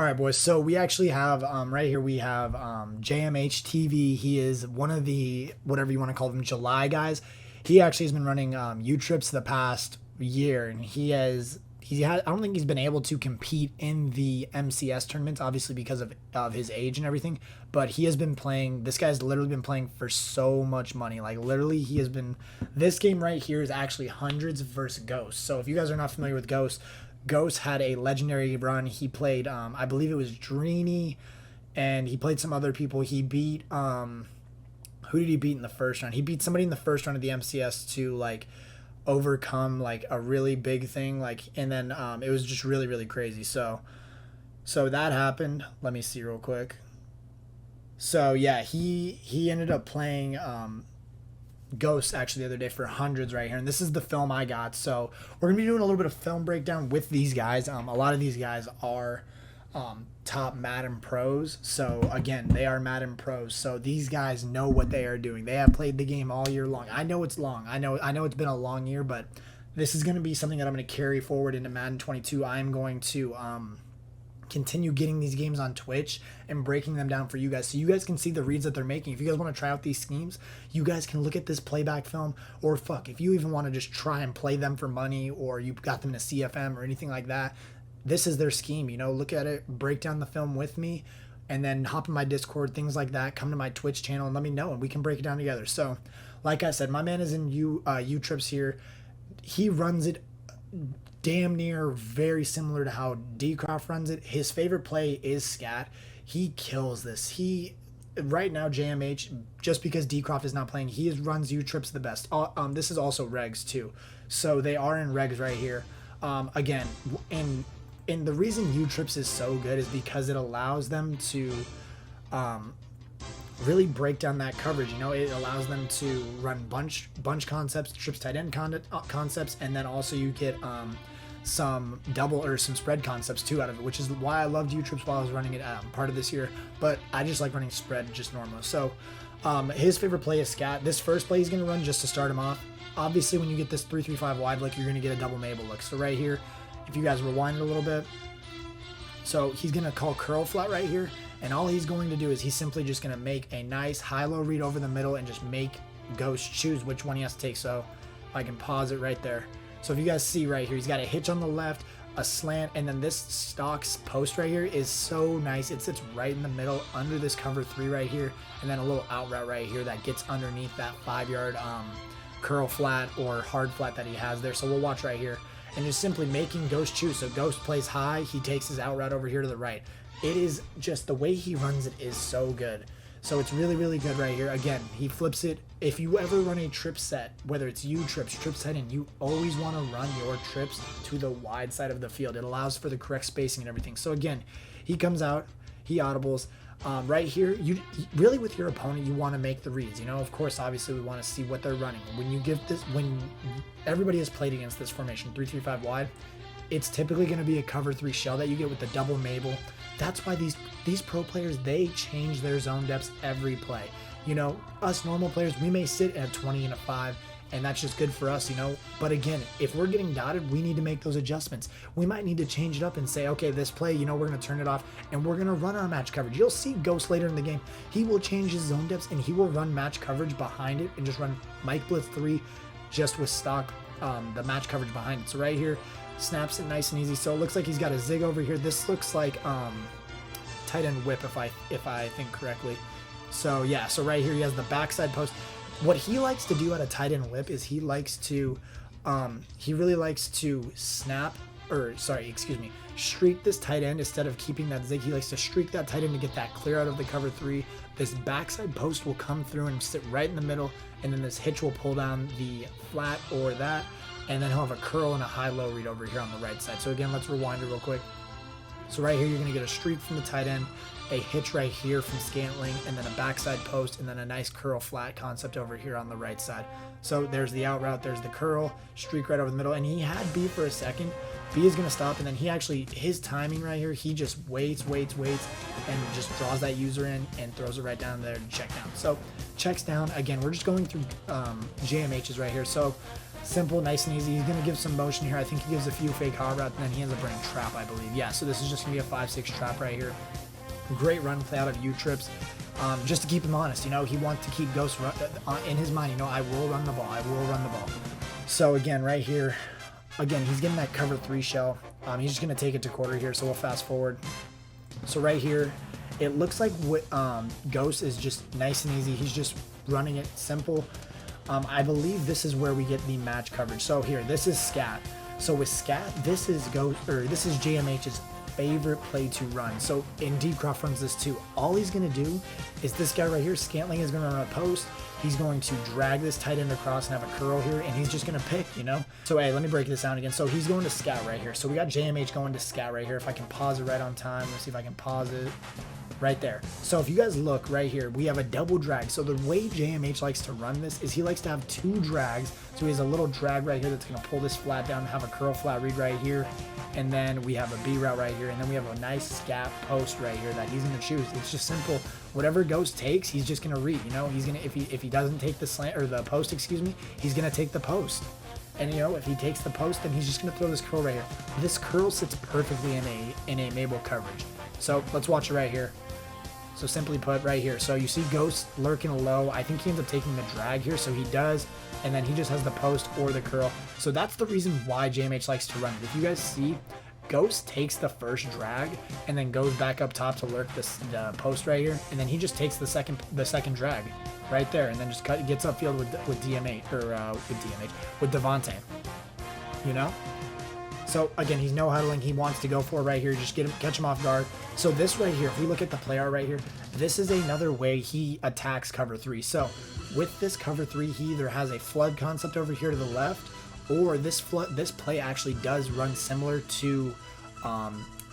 All right, boys. So we actually have right here we have JMH TV. He is one of the whatever you want to call them July guys. He actually has been running Utrips the past year, and I don't think he's been able to compete in the MCS tournaments, obviously because of his age and everything. But he has been playing. This guy's literally been playing for so much money. Like literally, he has been. This game right here is actually hundreds versus Ghost. So if you guys are not familiar with Ghost had a legendary run. He played, I believe it was Dreeny, and he played some other people. He beat, who did he beat in the first round? He beat somebody in the first round of the MCS to like overcome like a really big thing, like, and then it was just really really crazy. So that happened. Let me see real quick. So yeah, he ended up playing Ghost actually the other day for hundreds right here, and this is the film I got. So we're gonna be doing a little bit of film breakdown with these guys. A lot of these guys are top Madden pros. So again, they are Madden pros. So these guys know what they are doing. They have played the game all year long. I know it's long. I know it's been a long year, but this is gonna be something that I'm gonna carry forward into Madden 22. I am going to continue getting these games on Twitch and breaking them down for you guys so you guys can see the reads that they're making. If you guys want to try out these schemes, you guys can look at this playback film, or fuck, if you even want to just try and play them for money, or you got them in a CFM or anything like that, this is their scheme. Look at it, break down the film with me, and then hop in my Discord, things like that. Come to my Twitch channel and let me know, and we can break it down together. So like I said, my man is in Utrips here. He runs it damn near very similar to how Decroft runs it. His favorite play is scat. He kills this. Right now JMH, just because Decroft is not playing, runs Utrips the best. This is also regs too, so they are in regs right here. Again, and the reason Utrips is so good is because it allows them to really break down that coverage. It allows them to run bunch concepts, trips tight end concepts, and then also you get some double or some spread concepts too out of it, which is why I loved Utrips while I was running it part of this year. But I just like running spread just normal. So his favorite play is scat. This first play he's going to run just to start him off. Obviously, when you get this 3-3-5 wide look, you're going to get a double Mabel look. So right here, if you guys rewind it a little bit, so he's going to call curl flat right here. And all he's going to do is he's simply just going to make a nice high-low read over the middle and just make Ghost choose which one he has to take. So I can pause it right there. So if you guys see right here, he's got a hitch on the left, a slant, and then this stocks post right here is so nice. It sits right in the middle under this cover 3 right here, and then a little out route right here that gets underneath that 5-yard curl flat or hard flat that he has there. So we'll watch right here. And just simply making Ghost choose. So Ghost plays high, he takes his out route over here to the right. It is just the way he runs it is so good. So it's really, really good right here. Again, he flips it. If you ever run a trip set, whether it's trips tight end, you always want to run your trips to the wide side of the field. It allows for the correct spacing and everything. So again, he comes out, he audibles. Right here, you really with your opponent, you want to make the reads. Of course, obviously, we want to see what they're running. When everybody has played against this formation, 3-3-5 wide, it's typically going to be a cover 3 shell that you get with the double Mabel. That's why these pro players, they change their zone depths every play. Us normal players, we may sit at 20 and a 5, and that's just good for us, But again, if we're getting dotted, we need to make those adjustments. We might need to change it up and say, okay, this play, we're going to turn it off, and we're going to run our match coverage. You'll see Ghost later in the game. He will change his zone depths, and he will run match coverage behind it and just run Mike Blitz 3 just with stock, the match coverage behind it. So right here, snaps it nice and easy. So it looks like he's got a zig over here. This looks like tight end whip if I think correctly. So yeah, so right here he has the backside post. What he likes to do at a tight end whip is he really likes to streak this tight end instead of keeping that zig. He likes to streak that tight end to get that clear out of the cover 3. This backside post will come through and sit right in the middle, and then this hitch will pull down the flat or that, and then he'll have a curl and a high-low read over here on the right side. So again, let's rewind it real quick. So right here, you're going to get a streak from the tight end, a hitch right here from Scantling, and then a backside post, and then a nice curl flat concept over here on the right side. So there's the out route, there's the curl, streak right over the middle, and he had B for a second. B is going to stop, and then his timing right here, he just waits, and just draws that user in and throws it right down there to check down. So checks down. Again, we're just going through JMHs right here. So Simple, nice and easy. He's going to give some motion here. I think he gives a few fake hard routes, and then he ends up running trap, I believe. Yeah, so this is just going to be a 5-6 trap right here. Great run play out of Utrips. Just to keep him honest, you know, he wants to keep Ghost in his mind, you know, I will run the ball. I will run the ball. So again, right here, again, he's getting that cover 3 shell. He's just going to take it to quarter here, so we'll fast forward. So right here, it looks like what Ghost is just nice and easy. He's just running it simple. I believe this is where we get the match coverage. So here, this is scat. So with scat, this is JMH's favorite play to run. So and Deepcroft runs this too. All he's gonna do is this guy right here, Scantling, is gonna run a post. He's going to drag this tight end across and have a curl here, and he's just gonna pick, you know. So hey, let me break this down again. So he's going to scat right here. So we got JMH going to scat right here. If I can pause it right on time, let's see if I can pause it. Right there. So if you guys look right here, we have a double drag. So the way JMH likes to run this is he likes to have 2 drags. So he has a little drag right here that's going to pull this flat down and have a curl flat read right here. And then we have a B route right here. And then we have a nice scat post right here that he's going to choose. It's just simple. Whatever Ghost takes, he's just going to read. You know, he's going to, if he doesn't take the slant or the post, excuse me, he's going to take the post. And you know, if he takes the post, then he's just going to throw this curl right here. This curl sits perfectly in a Mabel coverage. So let's watch it right here. So simply put, right here. So you see Ghost lurking low. I think he ends up taking the drag here, so he does. And then he just has the post or the curl. So that's the reason why JMH likes to run it. If you guys see, Ghost takes the first drag and then goes back up top to lurk the post right here. And then he just takes the second drag right there, and then just gets upfield with DMH or with Devontae. You know? So again, he's no huddling. He wants to go for it right here. Just catch him off guard. So this right here, if we look at the play art right here, this is another way he attacks cover 3. So with this cover 3, he either has a flood concept over here to the left, or this play actually does run similar to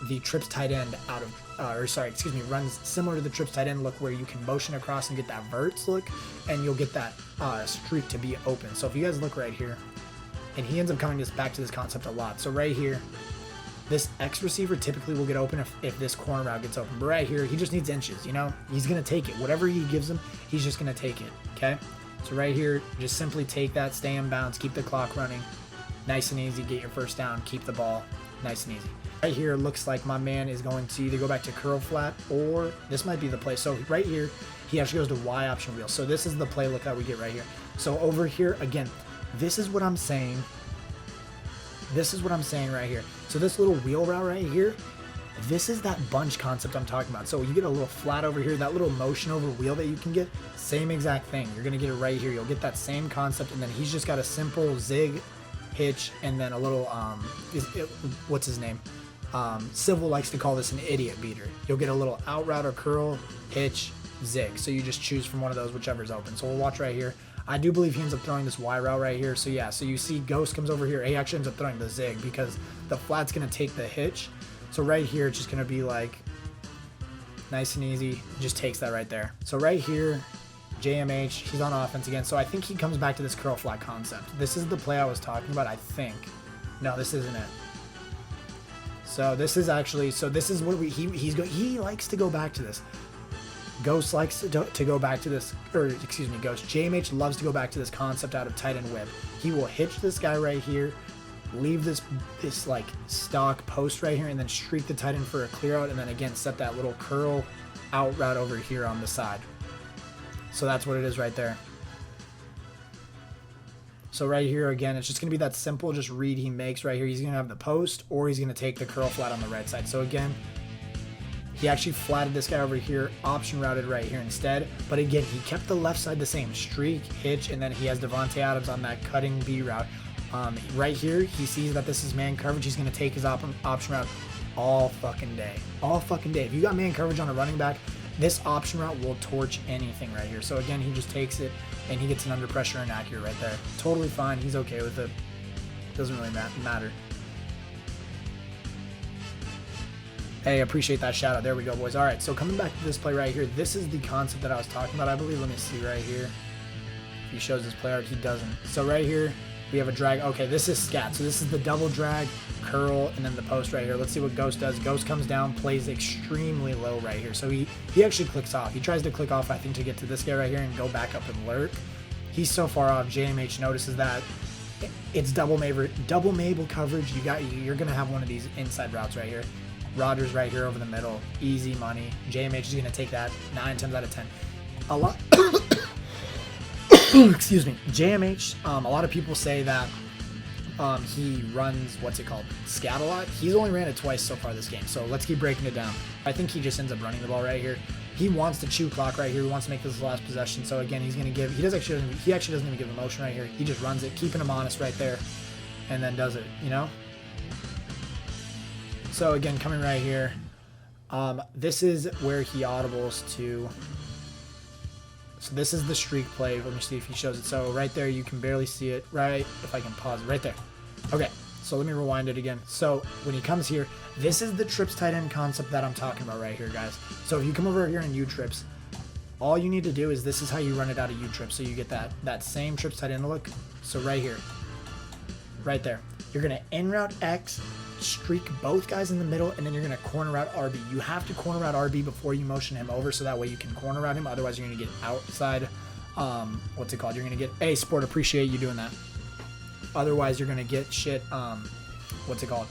the trips tight end out of, runs similar to the trips tight end look, where you can motion across and get that verts look, and you'll get that streak to be open. So if you guys look right here, and he ends up coming back to this concept a lot. So right here, this X receiver typically will get open if this corner route gets open. But right here, he just needs inches, you know? He's going to take it. Whatever he gives him, he's just going to take it, okay? So right here, just simply take that, stay in bounds, keep the clock running. Nice and easy, get your first down, keep the ball. Nice and easy. Right here, looks like my man is going to either go back to curl flat, or this might be the play. So right here, he actually goes to Y option wheel. So this is the play look that we get right here. So over here, again, this is what I'm saying. This is what I'm saying right here. So this little wheel route right here, this is that bunch concept I'm talking about. So you get a little flat over here, that little motion over wheel that you can get, same exact thing. You're going to get it right here. You'll get that same concept, and then he's just got a simple zig, hitch, and then a little, what's his name? Civil likes to call this an idiot beater. You'll get a little out route or curl, hitch, zig. So you just choose from one of those, whichever's open. So we'll watch right here. I do believe he ends up throwing this Y route right here. So yeah, so you see Ghost comes over here. He actually ends up throwing the zig because the flat's going to take the hitch. So right here, it's just going to be like nice and easy. Just takes that right there. So right here, JMH, he's on offense again. So I think he comes back to this curl flat concept. This is the play I was talking about, I think. No, this isn't it. So this is actually, so this is what he likes to go back to this. Ghost likes to go back to this, or excuse me, Ghost. JMH loves to go back to this concept out of tight end whip. He will hitch this guy right here, leave this like stock post right here, and then streak the tight end for a clear out, and then again set that little curl out route over here on the side. So that's what it is right there. So right here, again, it's just going to be that simple just read he makes right here. He's going to have the post, or he's going to take the curl flat on the right side. So again, he actually flatted this guy over here, option routed right here instead. But again, he kept the left side the same, streak, hitch, and then he has Devontae Adams on that cutting B route. Right here, he sees that this is man coverage. He's going to take his option route all fucking day. All fucking day. If you got man coverage on a running back, this option route will torch anything right here. So again, he just takes it, and he gets an under pressure and accurate right there. Totally fine. He's okay with it. Doesn't really matter. Hey, appreciate that shout out. There we go, boys. All right, so coming back to this play right here, this is the concept that I was talking about, I believe. Let me see right here. If he shows his play art, he doesn't. So right here, we have a drag. Okay, this is scat. So this is the double drag, curl, and then the post right here. Let's see what Ghost does. Ghost comes down, plays extremely low right here. So he actually clicks off. He tries to click off, I think, to get to this guy right here and go back up and lurk. He's so far off. JMH notices that, it's double Mabel coverage. You're gonna have one of these inside routes right here. Rodgers right here over the middle, easy money. JMH is gonna take that 9 times out of 10. A lot. Excuse me. JMH. A lot of people say that he runs scat a lot. He's only ran it twice so far this game. So let's keep breaking it down. I think he just ends up running the ball right here. He wants to chew clock right here. He wants to make this his last possession. So again, he's gonna give. He actually doesn't even give a motion right here. He just runs it, keeping him honest right there, and then does it. You know. So again, coming right here, this is where he audibles to. So this is the streak play. Let me see if he shows it. So right there, you can barely see it. Right, if I can pause it, right there. Okay, so let me rewind it again. So when he comes here, this is the trips tight end concept that I'm talking about right here, guys. So if you come over here in Utrips, all you need to do is this is how you run it out of Utrips. So you get that same trips tight end look. So right here, right there, you're gonna in route X, streak both guys in the middle, and then you're going to corner route RB. You have to corner route RB before you motion him over, so that way you can corner route him. Otherwise, you're going to get outside, what's it called? You're going to get, hey, Sport, appreciate you doing that. Otherwise, you're going to get shit, what's it called?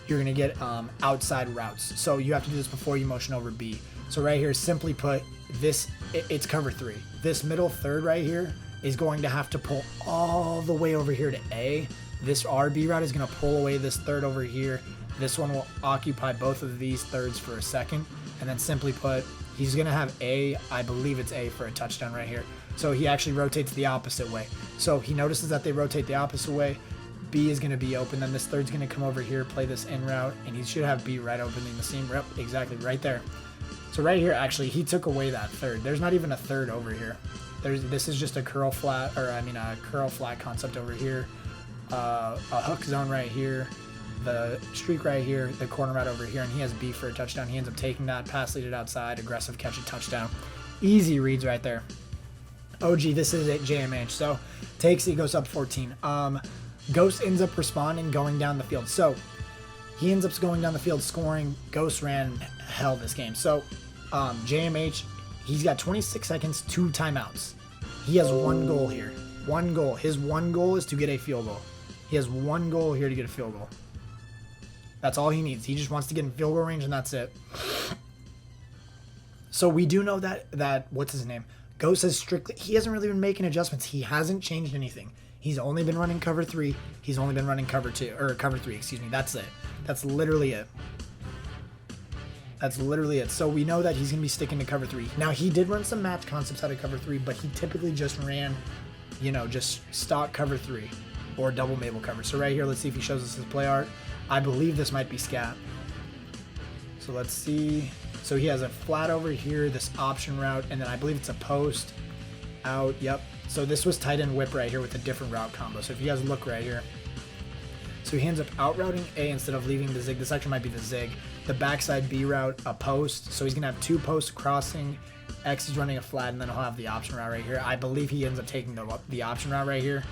You're going to get outside routes. So you have to do this before you motion over B. So right here, simply put, this, it's cover 3. This middle third right here is going to have to pull all the way over here to A. This RB route is going to pull away this third over here. This one will occupy both of these thirds for a second. And then simply put, he's going to have A, I believe it's A for a touchdown right here. So he actually rotates the opposite way. So he notices that they rotate the opposite way. B is going to be open. Then this third's going to come over here, play this in route. And he should have B right open in the seam. Yep, exactly, right there. So right here, actually, he took away that third. There's not even a third over here. This is just a curl flat, a curl flat concept over here. A hook zone right here, the streak right here, the corner route over here, and he has B for a touchdown. He ends up taking that, pass lead it outside, aggressive catch, a touchdown. Easy reads right there. OG, this is it, JMH. So takes it, goes up 14. Ghost ends up responding, going down the field. So he ends up going down the field, scoring. Ghost ran hell this game. So JMH, he's got 26 seconds, 2 timeouts. He has 1 goal here. 1 goal. His 1 goal is to get a field goal. He has 1 goal here to get a field goal. That's all he needs. He just wants to get in field goal range, and that's it. So we do know that what's his name? Ghost has strictly, he hasn't really been making adjustments. He hasn't changed anything. He's only been running cover 3. He's only been running cover 2, or cover 3, excuse me. That's it. That's literally it. That's literally it. So we know that he's going to be sticking to cover 3. Now, he did run some match concepts out of cover 3, but he typically just ran, just stock cover 3 or double Mabel cover. So right here, let's see if he shows us his play art. I believe this might be scat. So let's see. So he has a flat over here, this option route, and then I believe it's a post out. Yep. So this was tight end whip right here with a different route combo. So if you guys look right here, so he ends up out routing A instead of leaving the zig. This actually might be the zig. The backside B route, a post. So he's going to have 2 posts crossing. X is running a flat, and then he'll have the option route right here. I believe he ends up taking the option route right here.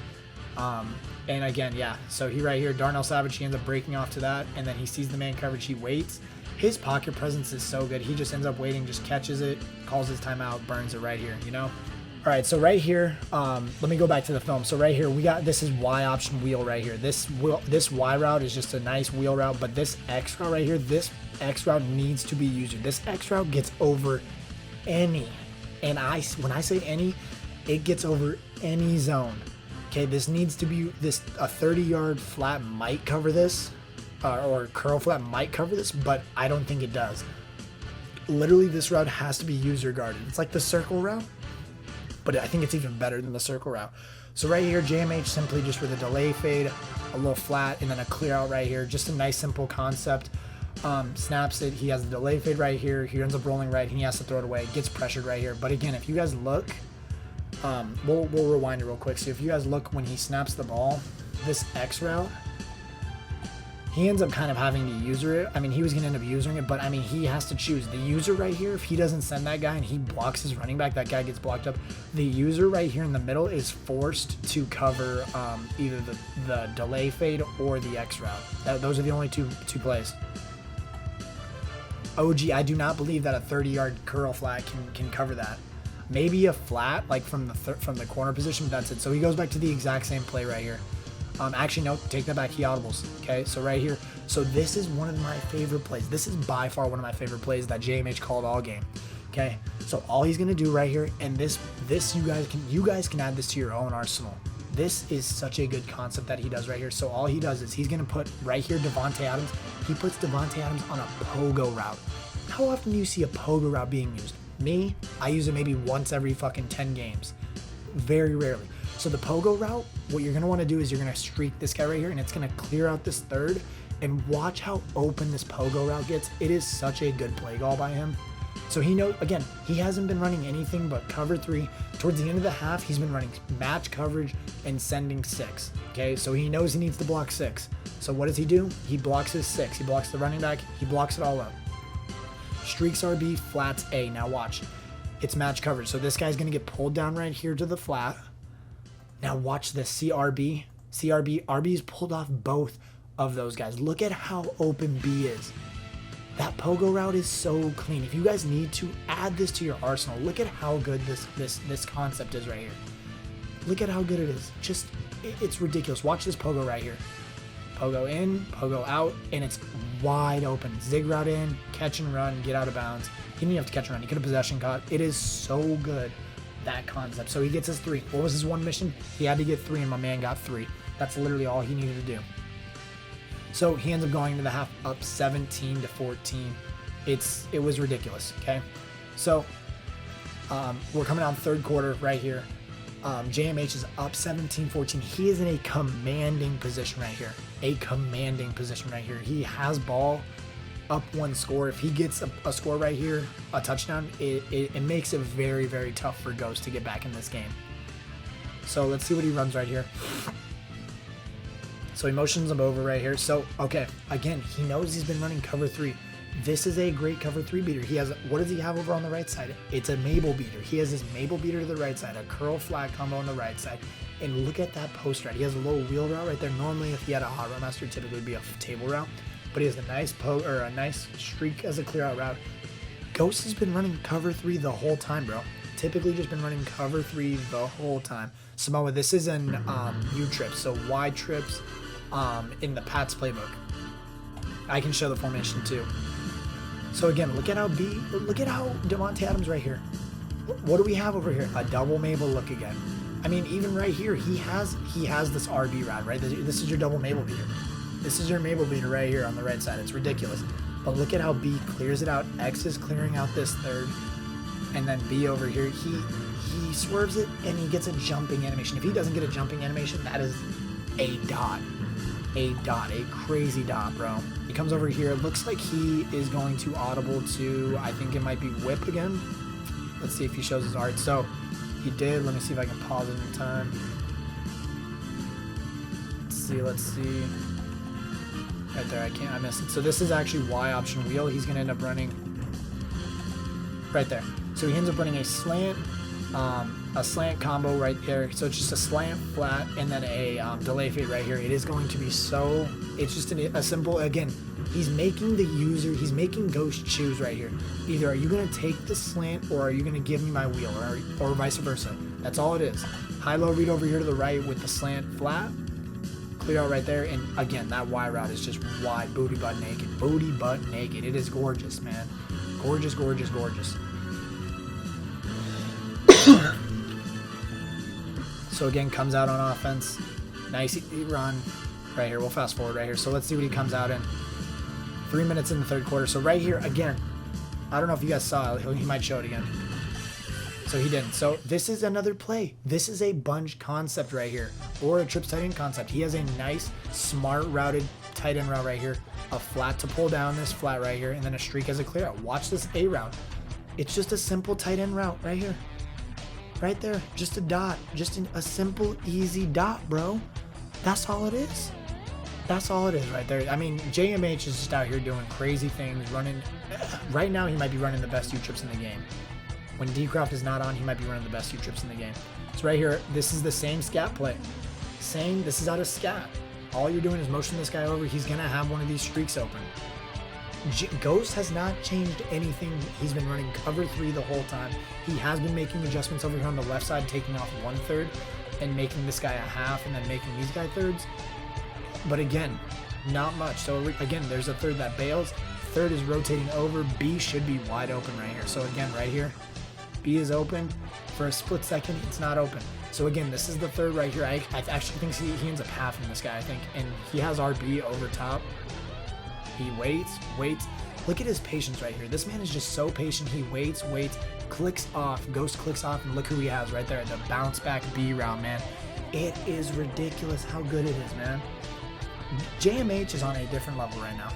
And again, yeah. So he right here, Darnell Savage, he ends up breaking off to that, and then he sees the man coverage. He waits. His pocket presence is so good. He just ends up waiting, just catches it, calls his timeout, burns it right here, All right, so right here, let me go back to the film. So right here, we got, this is Y option wheel right here. This Y route is just a nice wheel route, but this X route right here, this X route needs to be used. This X route gets over any, and when I say any, it gets over any zone. Okay, this needs to be, a 30-yard flat might cover this, or curl flat might cover this, but I don't think it does. Literally, this route has to be user guarded. It's like the circle route, but I think it's even better than the circle route. So right here, JMH simply just with a delay fade, a little flat, and then a clear out right here. Just a nice, simple concept. Snaps it. He has a delay fade right here. He ends up rolling right, and he has to throw it away. Gets pressured right here. But again, if you guys look, we'll rewind it real quick. So if you guys look when he snaps the ball, this X route, he ends up kind of having to user it. I mean, he was going to end up using it, but I mean, he has to choose. The user right here, if he doesn't send that guy and he blocks his running back, that guy gets blocked up. The user right here in the middle is forced to cover either the delay fade or the X route. Those are the only two plays. OG, I do not believe that a 30-yard curl flat can cover that. Maybe a flat, like from the corner position, but that's it. So he goes back to the exact same play right here. Actually, no, take that back. He audibles. Okay, so right here. So this is one of my favorite plays. This is by far one of my favorite plays that JMH called all game. Okay, so all he's gonna do right here, and this you guys can add this to your own arsenal. This is such a good concept that he does right here. So all he does is he's gonna put right here Devontae Adams. He puts Devontae Adams on a Pogo Route. How often do you see a Pogo Route being used? Me, I use it maybe once every fucking 10 games. Very rarely. So the Pogo Route, what you're gonna wanna do is you're gonna streak this guy right here, and it's gonna clear out this third, and watch how open this Pogo Route gets. It is such a good play call by him. So he knows, again, he hasn't been running anything but cover 3. Towards the end of the half, he's been running match coverage and sending 6. Okay, so he knows he needs to block 6. So what does he do? He blocks his 6. He blocks the running back. He blocks it all up. Streaks RB, flats A. Now watch. It's match coverage. So this guy's going to get pulled down right here to the flat. Now watch this. See RB? See RB? RB's pulled off both of those guys. Look at how open B is. That Pogo Route is so clean. If you guys need to add this to your arsenal, look at how good this concept is right here. Look at how good it is. Just, it's ridiculous. Watch this Pogo right here. Pogo in, Pogo out, and it's wide open. Zig route in, catch and run, get out of bounds. He didn't have to catch and run. He could have possession caught. It is so good, that concept. So he gets his 3. What was his one mission? He had to get 3, and my man got 3. That's literally all he needed to do. So he ends up going into the half up 17-14. It was ridiculous. Okay, so we're coming out third quarter right here. JMH is up 17-14. He is in a commanding position right here. A commanding position right here. He has ball, up 1 score. If he gets a score right here, a touchdown, it makes it very, very tough for GOS to get back in this game. So let's see what he runs right here. So he motions him over right here. So, okay, again, he knows he's been running cover 3. This is a great cover 3 beater. He has, what does he have over on the right side? It's a Mabel beater. He has this Mabel beater to the right side, a curl flat combo on the right side. And look at that post route. He has a little wheel route right there. Normally, if he had a hot route master, typically would be a table route. But he has a nice a nice streak as a clear out route. GOS has been running cover 3 the whole time, bro. Typically just been running cover 3 the whole time. Samoa, this is an Utrips, so wide trips. In the Pats playbook. I can show the formation too. So again, look at how Devontae Adams right here. What do we have over here? A double Mabel look again. I mean, even right here, he has this RB route, right? This is your double Mabel beater. This is your Mabel beater right here on the right side. It's ridiculous. But look at how B clears it out. X is clearing out this third. And then B over here, he swerves it and he gets a jumping animation. If he doesn't get a jumping animation, that is a dot. A crazy dot, bro. He comes over here. It looks like he is going to audible to, I think it might be whip again. Let's see if he shows his art. So he did. Let me see if I can pause it in time. Let's see. Right there, I missed it. So this is actually Y option wheel. He's gonna end up running right there. So he ends up running a slant combo right there. So it's just a slant flat and then a delay fade right here. It is going to be so, it's just a simple, again, he's making GOS choose right here. Either are you going to take the slant or are you going to give me my wheel or vice versa. That's all it is. High-low read over here to the right with the slant flat. Clear out right there. And again, that Y route is just wide, booty butt naked. Booty butt naked. It is gorgeous, man. Gorgeous, gorgeous, gorgeous. So again, comes out on offense. Nice run right here. We'll fast forward right here. So let's see what he comes out in. 3 minutes in the third quarter. So right here, again, I don't know if you guys saw it. He might show it again. So he didn't. So this is another play. This is a bunch concept right here. Or a trips tight end concept. He has a nice, smart routed tight end route right here. A flat to pull down this flat right here. And then a streak as a clear out. Watch this A route. It's just a simple tight end route right here. Right there, just a dot, just a simple, easy dot, bro. That's all it is. That's all it is right there. I mean, JMH is just out here doing crazy things, running. Right now, he might be running the best Utrips in the game. When D-Craft is not on, he might be running the best Utrips in the game. So right here, this is the same scat play. This is out of scat. All you're doing is motion this guy over. He's going to have one of these streaks open. GOS has not changed anything. He's been running cover 3 the whole time. He has been making adjustments over here on the left side, taking off 1/3. and making this guy a half and then making these guys thirds. But again, not much. So again, there's a third that bails. Third is rotating over. B should be wide open right here. So again, right here, B is open. For a split second, it's not open. So again, this is the third right here. I actually think he ends up halving this guy, I think. And he has RB over top. He waits. Look at his patience right here. This man is just so patient. He waits, clicks off, Ghost clicks off, and look who he has right there. The bounce back B route, man. It is ridiculous how good it is, man. JMH is on a different level right now.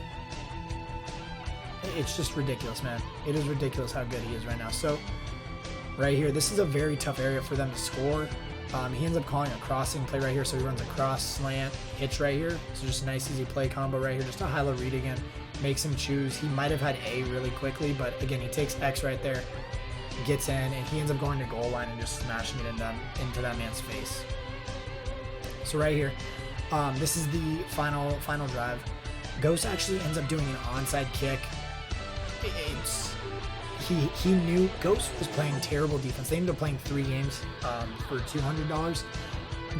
It's just ridiculous, man. It is ridiculous how good he is right now. So right here, this is a very tough area for them to score. He ends up calling a crossing play right here, so he runs a cross slant hitch right here. So just a nice easy play combo right here. Just a high-low read again. Makes him choose. He might have had A really quickly, but again, he takes X right there, gets in, and he ends up going to goal line and just smashing it into that man's face. So right here, this is the final drive. Ghost actually ends up doing an onside kick. He knew Ghost was playing terrible defense. They ended up playing 3 games for $200.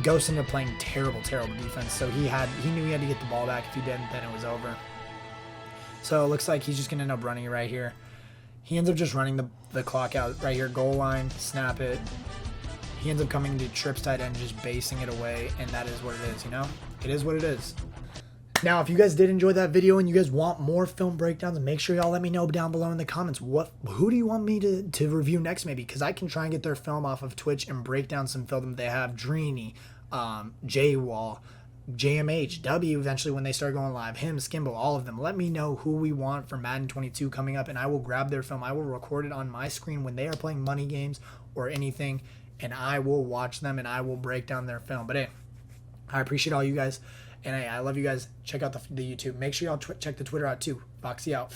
Ghost ended up playing terrible defense. So he knew he had to get the ball back. If he didn't, then it was over. So it looks like he's just gonna end up running it right here. He ends up just running the clock out right here, goal line, snap it. He ends up coming to trips tight end, just basing it away, and that is what it is, you know? It is what it is. Now, if you guys did enjoy that video and you guys want more film breakdowns, make sure y'all let me know down below in the comments. Who do you want me to review next, maybe? Because I can try and get their film off of Twitch and break down some film that they have. Dreeny, J-Wall, JMH, W eventually when they start going live, him, Skimbo, all of them. Let me know who we want for Madden 22 coming up, and I will grab their film. I will record it on my screen when they are playing money games or anything, and I will watch them and I will break down their film. But hey, I appreciate all you guys. And I love you guys. Check out the YouTube. Make sure y'all check the Twitter out too. Foxy out.